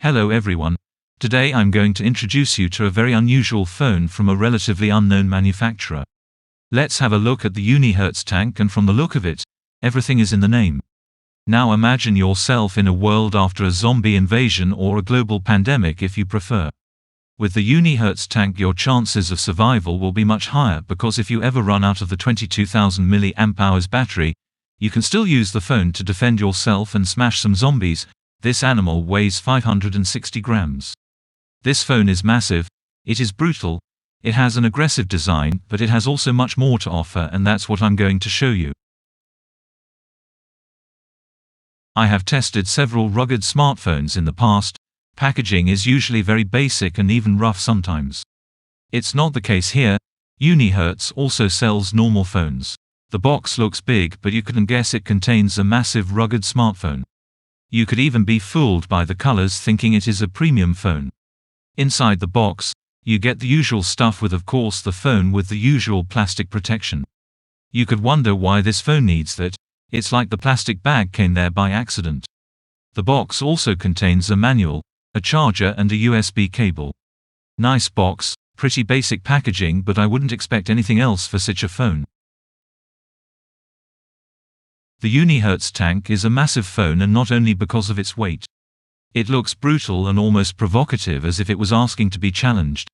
Hello everyone. Today I'm going to introduce you to a very unusual phone from a relatively unknown manufacturer. Let's have a look at the Unihertz tank, and from the look of it, everything is in the name. Now imagine yourself in a world after a zombie invasion or a global pandemic if you prefer. With the Unihertz tank your chances of survival will be much higher, because if you ever run out of the 22,000 mAh battery, you can still use the phone to defend yourself and smash some zombies. This animal weighs 560 grams. This phone is massive, it is brutal, it has an aggressive design, but it has also much more to offer, and that's what I'm going to show you. I have tested several rugged smartphones in the past. Packaging is usually very basic and even rough sometimes. It's not the case here. Unihertz also sells normal phones. The box looks big, but you couldn't guess it contains a massive rugged smartphone. You could even be fooled by the colors thinking it is a premium phone. Inside the box, you get the usual stuff with, of course, the phone with the usual plastic protection. You could wonder why this phone needs that. It's like the plastic bag came there by accident. The box also contains a manual, a charger and a USB cable. Nice box, pretty basic packaging, but I wouldn't expect anything else for such a phone. The Unihertz tank is a massive phone, and not only because of its weight. It looks brutal and almost provocative, as if it was asking to be challenged.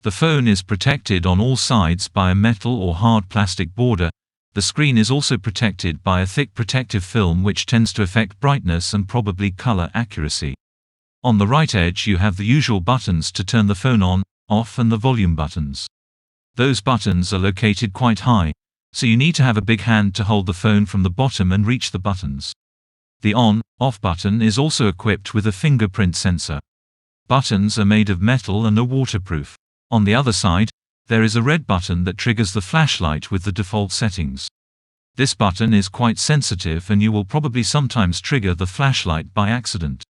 The phone is protected on all sides by a metal or hard plastic border. The screen is also protected by a thick protective film which tends to affect brightness and probably color accuracy. On the right edge you have the usual buttons to turn the phone on, off, and the volume buttons. Those buttons are located quite high, so you need to have a big hand to hold the phone from the bottom and reach the buttons. The on/off button is also equipped with a fingerprint sensor. Buttons are made of metal and are waterproof. On the other side, there is a red button that triggers the flashlight with the default settings. This button is quite sensitive, and you will probably sometimes trigger the flashlight by accident.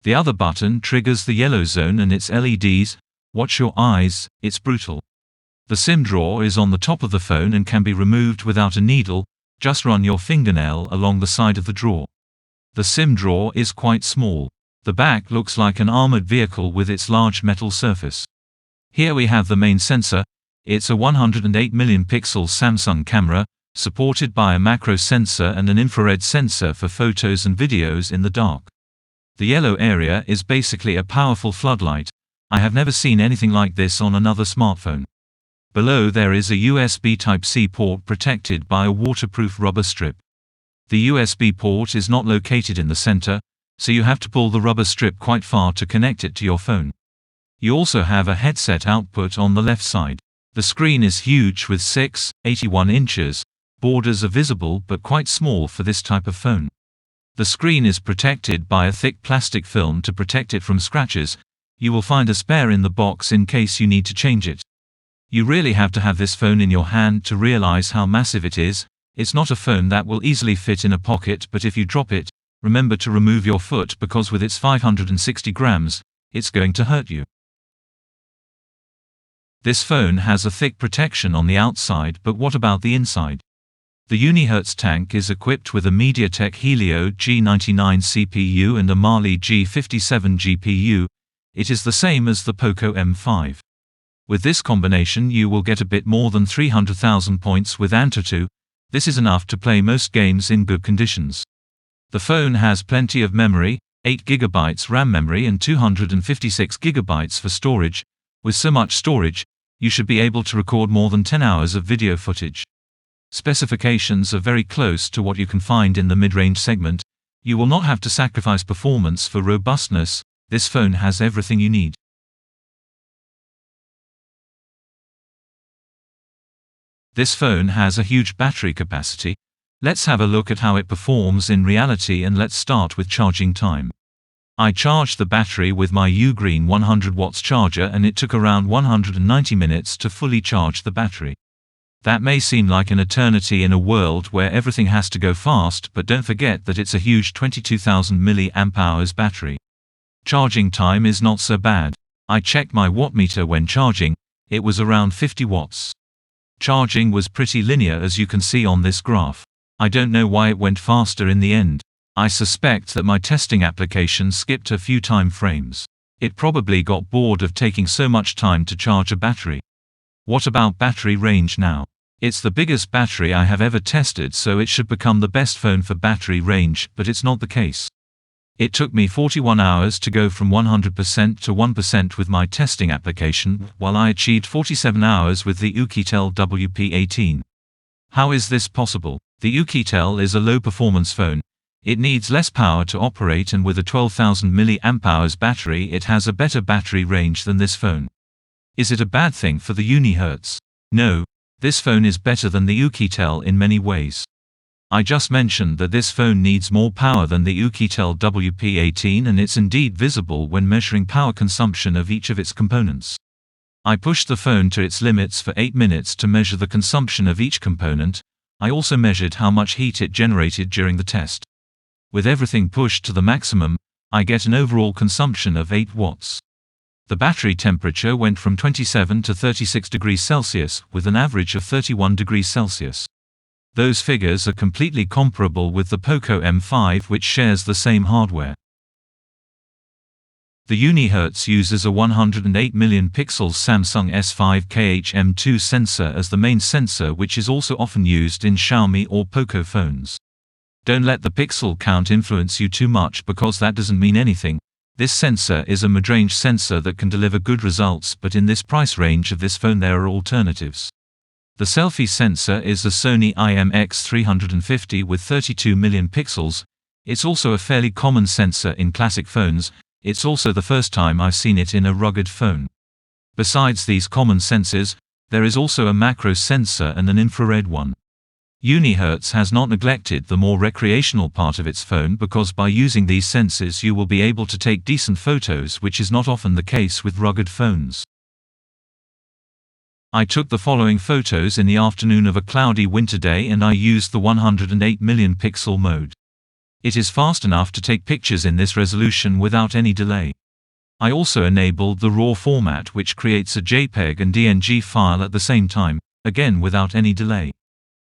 The other button triggers the yellow zone and its LEDs. Watch your eyes, it's brutal. The SIM drawer is on the top of the phone and can be removed without a needle. Just run your fingernail along the side of the drawer. The SIM drawer is quite small. The back looks like an armored vehicle with its large metal surface. Here we have the main sensor. It's a 108 million pixel Samsung camera, supported by a macro sensor and an infrared sensor for photos and videos in the dark. The yellow area is basically a powerful floodlight. I have never seen anything like this on another smartphone. Below there is a USB Type-C port protected by a waterproof rubber strip. The USB port is not located in the center, so you have to pull the rubber strip quite far to connect it to your phone. You also have a headset output on the left side. The screen is huge with 6.81 inches. Borders are visible but quite small for this type of phone. The screen is protected by a thick plastic film to protect it from scratches. You will find a spare in the box in case you need to change it. You really have to have this phone in your hand to realize how massive it is. It's not a phone that will easily fit in a pocket, but if you drop it, remember to remove your foot, because with its 560 grams, it's going to hurt you. This phone has a thick protection on the outside, but what about the inside? The Unihertz tank is equipped with a MediaTek Helio G99 CPU and a Mali G57 GPU. It is the same as the Poco M5. With this combination you will get a bit more than 300,000 points with Antutu. This is enough to play most games in good conditions. The phone has plenty of memory, 8 GB RAM memory and 256 GB for storage. With so much storage, you should be able to record more than 10 hours of video footage. Specifications are very close to what you can find in the mid-range segment. You will not have to sacrifice performance for robustness. This phone has everything you need. This phone has a huge battery capacity. Let's have a look at how it performs in reality, and let's start with charging time. I charged the battery with my Ugreen 100 watts charger, and it took around 190 minutes to fully charge the battery. That may seem like an eternity in a world where everything has to go fast, but don't forget that it's a huge 22,000 mAh battery. Charging time is not so bad. I checked my wattmeter when charging. It was around 50 watts. Charging was pretty linear, as you can see on this graph. I don't know why it went faster in the end. I suspect that my testing application skipped a few time frames. It probably got bored of taking so much time to charge a battery. What about battery range now? It's the biggest battery I have ever tested, so it should become the best phone for battery range, but it's not the case. It took me 41 hours to go from 100% to 1% with my testing application, while I achieved 47 hours with the Oukitel WP18. How is this possible? The Oukitel is a low-performance phone. It needs less power to operate, and with a 12,000 mAh battery it has a better battery range than this phone. Is it a bad thing for the Unihertz? No. This phone is better than the Oukitel in many ways. I just mentioned that this phone needs more power than the Oukitel WP18, and it's indeed visible when measuring power consumption of each of its components. I pushed the phone to its limits for 8 minutes to measure the consumption of each component. I also measured how much heat it generated during the test. With everything pushed to the maximum, I get an overall consumption of 8 watts. The battery temperature went from 27 to 36 degrees Celsius, with an average of 31 degrees Celsius. Those figures are completely comparable with the Poco M5, which shares the same hardware. The Unihertz uses a 108 million pixels Samsung S5 KH-M2 sensor as the main sensor, which is also often used in Xiaomi or Poco phones. Don't let the pixel count influence you too much, because that doesn't mean anything. This sensor is a mid-range sensor that can deliver good results, but in this price range of this phone there are alternatives. The selfie sensor is the Sony IMX350 with 32 million pixels. It's also a fairly common sensor in classic phones. It's also the first time I've seen it in a rugged phone. Besides these common sensors, there is also a macro sensor and an infrared one. Unihertz has not neglected the more recreational part of its phone, because by using these sensors you will be able to take decent photos, which is not often the case with rugged phones. I took the following photos in the afternoon of a cloudy winter day, and I used the 108 million pixel mode. It is fast enough to take pictures in this resolution without any delay. I also enabled the RAW format, which creates a JPEG and DNG file at the same time, again without any delay.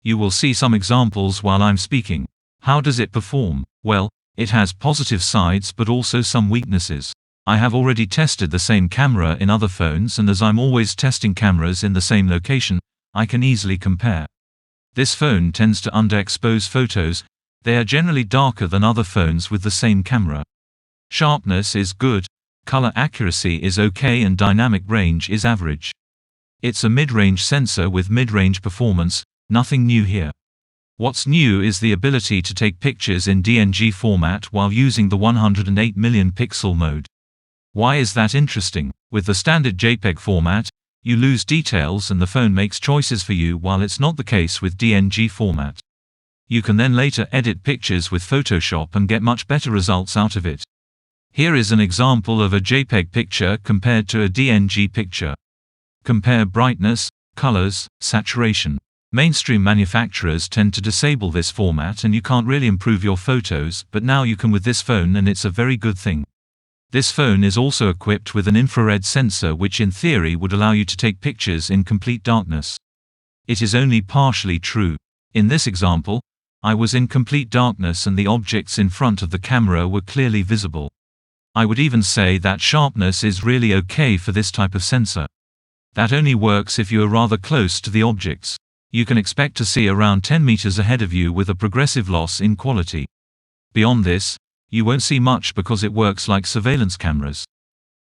You will see some examples while I'm speaking. How does it perform? Well, it has positive sides but also some weaknesses. I have already tested the same camera in other phones, and as I'm always testing cameras in the same location, I can easily compare. This phone tends to underexpose photos. They are generally darker than other phones with the same camera. Sharpness is good, color accuracy is okay, and dynamic range is average. It's a mid-range sensor with mid-range performance. Nothing new here. What's new is the ability to take pictures in DNG format while using the 108 million pixel mode. Why is that interesting? With the standard JPEG format, you lose details and the phone makes choices for you, while it's not the case with DNG format. You can then later edit pictures with Photoshop and get much better results out of it. Here is an example of a JPEG picture compared to a DNG picture. Compare brightness, colors, saturation. Mainstream manufacturers tend to disable this format and you can't really improve your photos, but now you can with this phone, and it's a very good thing. This phone is also equipped with an infrared sensor, which in theory would allow you to take pictures in complete darkness. It is only partially true. In this example, I was in complete darkness and the objects in front of the camera were clearly visible. I would even say that sharpness is really okay for this type of sensor. That only works if you are rather close to the objects. You can expect to see around 10 meters ahead of you with a progressive loss in quality. Beyond this, you won't see much because it works like surveillance cameras.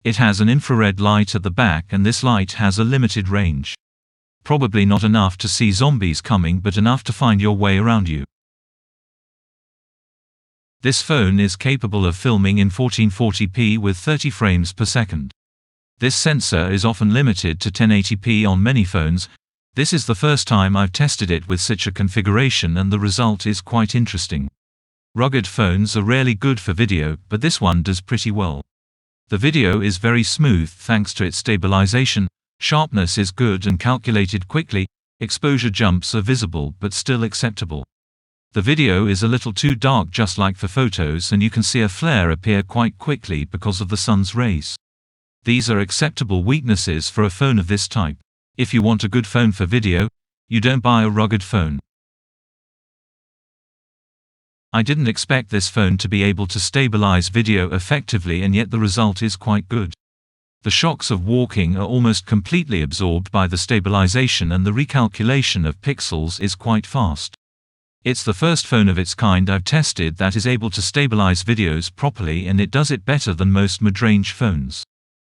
It has an infrared light at the back, and this light has a limited range. Probably not enough to see zombies coming, but enough to find your way around you. This phone is capable of filming in 1440p with 30 frames per second. This sensor is often limited to 1080p on many phones. This is the first time I've tested it with such a configuration, and the result is quite interesting. Rugged phones are rarely good for video, but this one does pretty well. The video is very smooth thanks to its stabilization, sharpness is good and calculated quickly, exposure jumps are visible but still acceptable. The video is a little too dark just like for photos, and you can see a flare appear quite quickly because of the sun's rays. These are acceptable weaknesses for a phone of this type. If you want a good phone for video, you don't buy a rugged phone. I didn't expect this phone to be able to stabilize video effectively, and yet the result is quite good. The shocks of walking are almost completely absorbed by the stabilization, and the recalculation of pixels is quite fast. It's the first phone of its kind I've tested that is able to stabilize videos properly, and it does it better than most mid-range phones.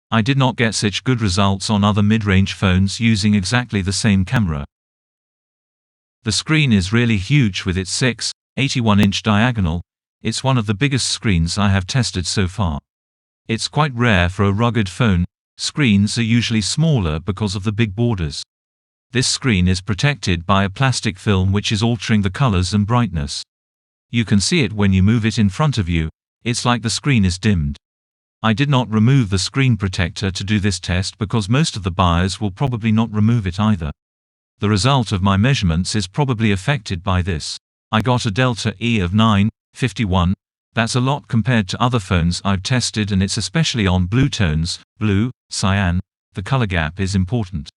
I did not get such good results on other mid-range phones using exactly the same camera. The screen is really huge with its 6.81-inch diagonal. It's one of the biggest screens I have tested so far. It's quite rare for a rugged phone. Screens are usually smaller because of the big borders. This screen is protected by a plastic film which is altering the colors and brightness. You can see it when you move it in front of you. It's like the screen is dimmed. I did not remove the screen protector to do this test because most of the buyers will probably not remove it either. The result of my measurements is probably affected by this. I got a delta E of 9.51. That's a lot compared to other phones I've tested, and it's especially on blue tones, blue, cyan. The color gap is important.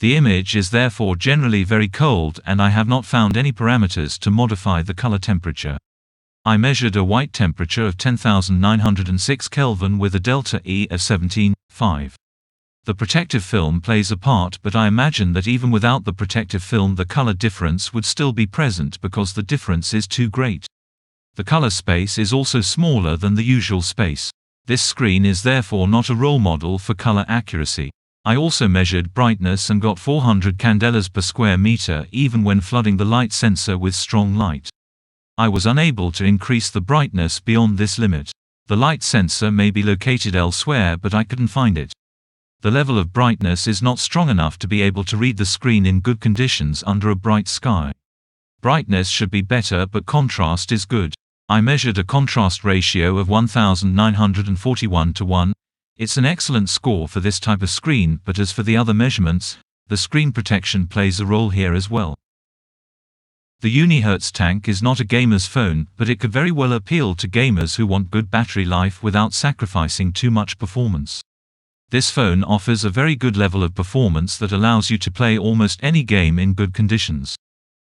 The image is therefore generally very cold, and I have not found any parameters to modify the color temperature. I measured a white temperature of 10,906 Kelvin with a delta E of 17.5. The protective film plays a part, but I imagine that even without the protective film the color difference would still be present because the difference is too great. The color space is also smaller than the usual space. This screen is therefore not a role model for color accuracy. I also measured brightness and got 400 candelas per square meter even when flooding the light sensor with strong light. I was unable to increase the brightness beyond this limit. The light sensor may be located elsewhere, but I couldn't find it. The level of brightness is not strong enough to be able to read the screen in good conditions under a bright sky. Brightness should be better, but contrast is good. I measured a contrast ratio of 1941 to 1. It's an excellent score for this type of screen, but as for the other measurements, the screen protection plays a role here as well. The UniHertz Tank is not a gamer's phone, but it could very well appeal to gamers who want good battery life without sacrificing too much performance. This phone offers a very good level of performance that allows you to play almost any game in good conditions.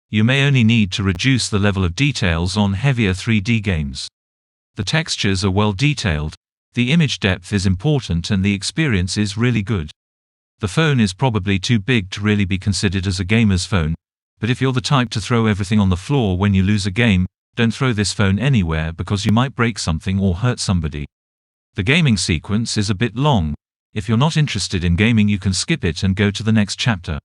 You may only need to reduce the level of details on heavier 3D games. The textures are well detailed, the image depth is important, and the experience is really good. The phone is probably too big to really be considered as a gamer's phone, but if you're the type to throw everything on the floor when you lose a game, don't throw this phone anywhere because you might break something or hurt somebody. The gaming sequence is a bit long. If you're not interested in gaming, you can skip it and go to the next chapter.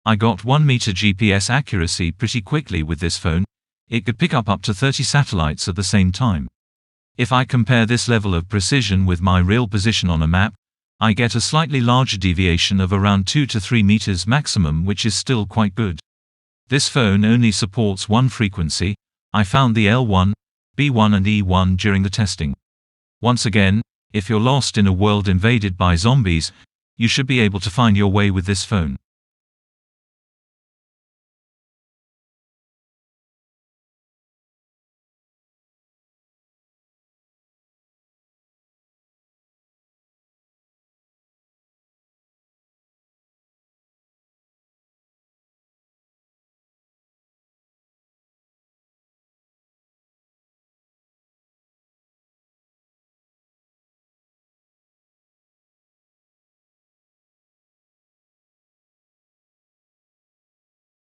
I got 1 meter GPS accuracy pretty quickly with this phone. It could pick up to 30 satellites at the same time. If I compare this level of precision with my real position on a map, I get a slightly larger deviation of around 2 to 3 meters maximum, which is still quite good. This phone only supports one frequency. I found the L1, B1 and E1 during the testing. Once again, if you're lost in a world invaded by zombies, you should be able to find your way with this phone.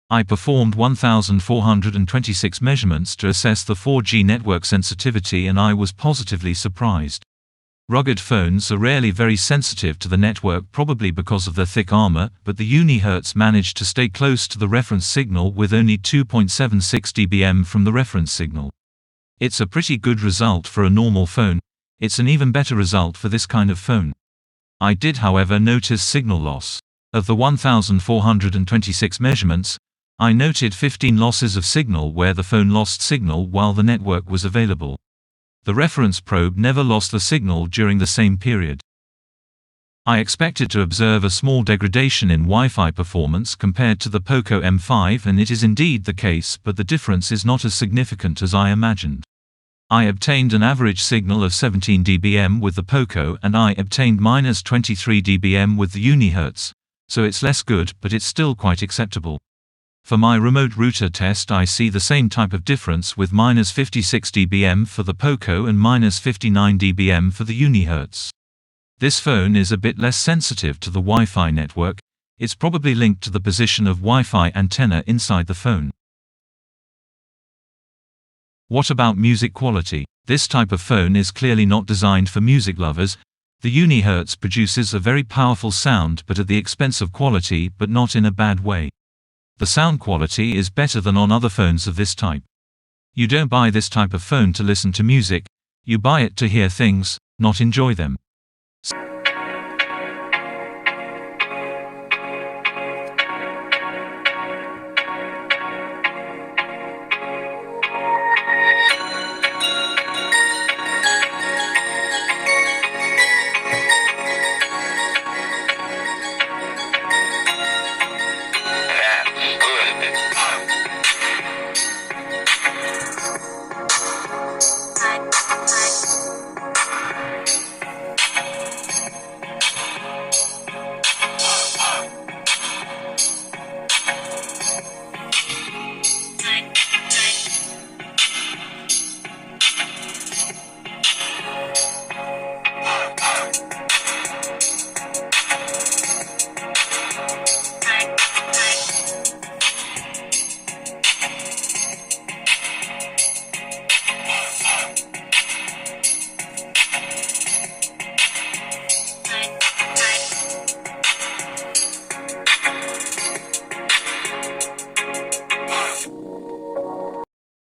I performed 1,426 measurements to assess the 4G network sensitivity, and I was positively surprised. Rugged phones are rarely very sensitive to the network, probably because of their thick armor, but the Unihertz managed to stay close to the reference signal with only 2.76 dBm from the reference signal. It's a pretty good result for a normal phone. It's an even better result for this kind of phone. I did, however, notice signal loss. Of the 1,426 measurements, I noted 15 losses of signal where the phone lost signal while the network was available. The reference probe never lost the signal during the same period. I expected to observe a small degradation in Wi-Fi performance compared to the Poco M5, and it is indeed the case, but the difference is not as significant as I imagined. I obtained an average signal of 17 dBm with the Poco, and I obtained -23 dBm with the Unihertz, so it's less good, but it's still quite acceptable. For my remote router test, I see the same type of difference with -56 dBm for the Poco and -59 dBm for the Unihertz. This phone is a bit less sensitive to the Wi-Fi network. It's probably linked to the position of Wi-Fi antenna inside the phone. What about music quality? This type of phone is clearly not designed for music lovers. The Unihertz produces a very powerful sound, but at the expense of quality, but not in a bad way. The sound quality is better than on other phones of this type. You don't buy this type of phone to listen to music, you buy it to hear things, not enjoy them.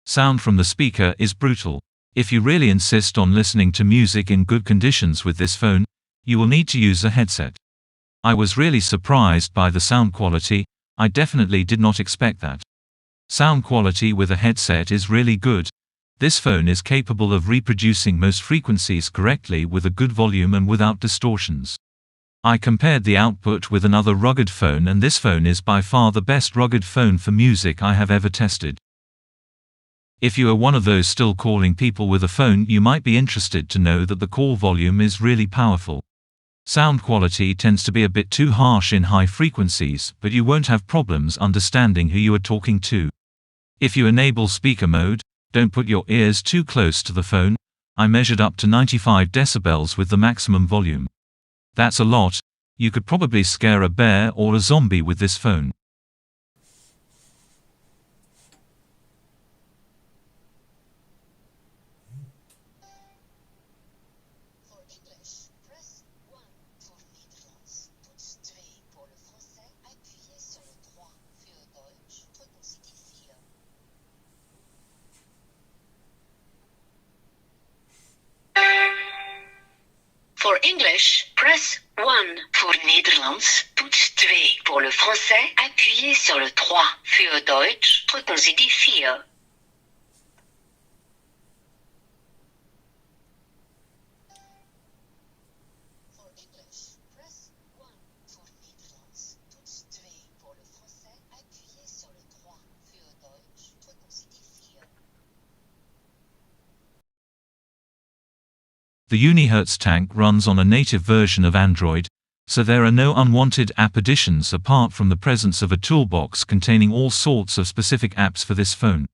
Sound from the speaker is brutal. If you really insist on listening to music in good conditions with this phone, you will need to use a headset. I was really surprised by the sound quality. I definitely did not expect that. Sound quality with a headset is really good. This phone is capable of reproducing most frequencies correctly with a good volume and without distortions. I compared the output with another rugged phone, and this phone is by far the best rugged phone for music I have ever tested. If you are one of those still calling people with a phone, you might be interested to know that the call volume is really powerful. Sound quality tends to be a bit too harsh in high frequencies, but you won't have problems understanding who you are talking to. If you enable speaker mode, don't put your ears too close to the phone. I measured up to 95 decibels with the maximum volume. That's a lot. You could probably scare a bear or a zombie with this phone. For English, press 1. Voor Nederlands, toets 2. Pour le français, appuyez sur le 3. Für Deutsch, drücken Sie die 4. The UniHertz tank runs on a native version of Android, so there are no unwanted app additions apart from the presence of a toolbox containing all sorts of specific apps for this phone.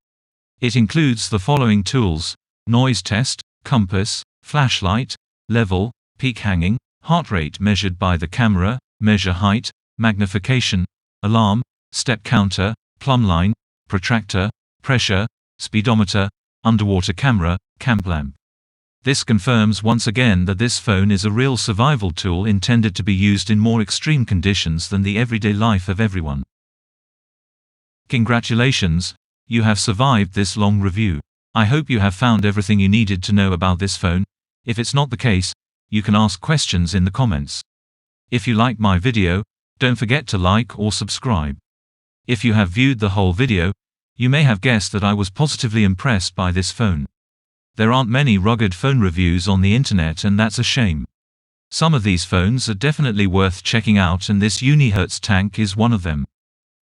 It includes the following tools: noise test, compass, flashlight, level, peak hanging, heart rate measured by the camera, measure height, magnification, alarm, step counter, plumb line, protractor, pressure, speedometer, underwater camera, camp lamp. This confirms once again that this phone is a real survival tool intended to be used in more extreme conditions than the everyday life of everyone. Congratulations, you have survived this long review. I hope you have found everything you needed to know about this phone. If it's not the case, you can ask questions in the comments. If you like my video, don't forget to like or subscribe. If you have viewed the whole video, you may have guessed that I was positively impressed by this phone. There aren't many rugged phone reviews on the internet, and that's a shame. Some of these phones are definitely worth checking out, and this UniHertz tank is one of them.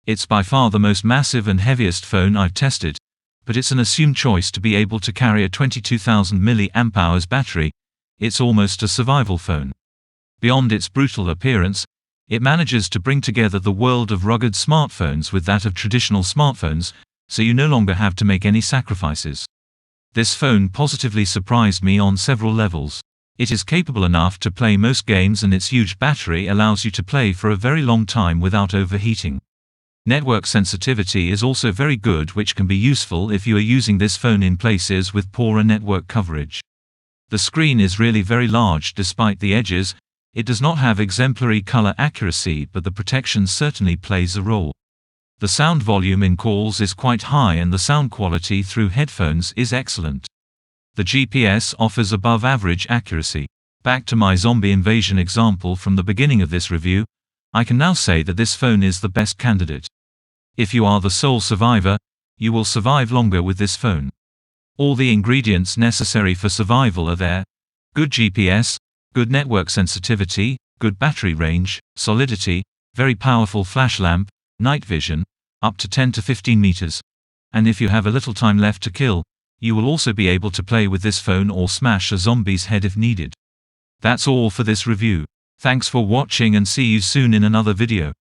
It's by far the most massive and heaviest phone I've tested, but it's an assumed choice to be able to carry a 22,000 mAh battery. It's almost a survival phone. Beyond its brutal appearance, it manages to bring together the world of rugged smartphones with that of traditional smartphones, so you no longer have to make any sacrifices. This phone positively surprised me on several levels. It is capable enough to play most games, and its huge battery allows you to play for a very long time without overheating. Network sensitivity is also very good, which can be useful if you are using this phone in places with poorer network coverage. The screen is really very large despite the edges. It does not have exemplary color accuracy, but the protection certainly plays a role. The sound volume in calls is quite high, and the sound quality through headphones is excellent. The GPS offers above average accuracy. Back to my zombie invasion example from the beginning of this review, I can now say that this phone is the best candidate. If you are the sole survivor, you will survive longer with this phone. All the ingredients necessary for survival are there: good GPS, good network sensitivity, good battery range, solidity, very powerful flash lamp, night vision, up to 10 to 15 meters. And if you have a little time left to kill, you will also be able to play with this phone or smash a zombie's head if needed. That's all for this review. Thanks for watching, and see you soon in another video.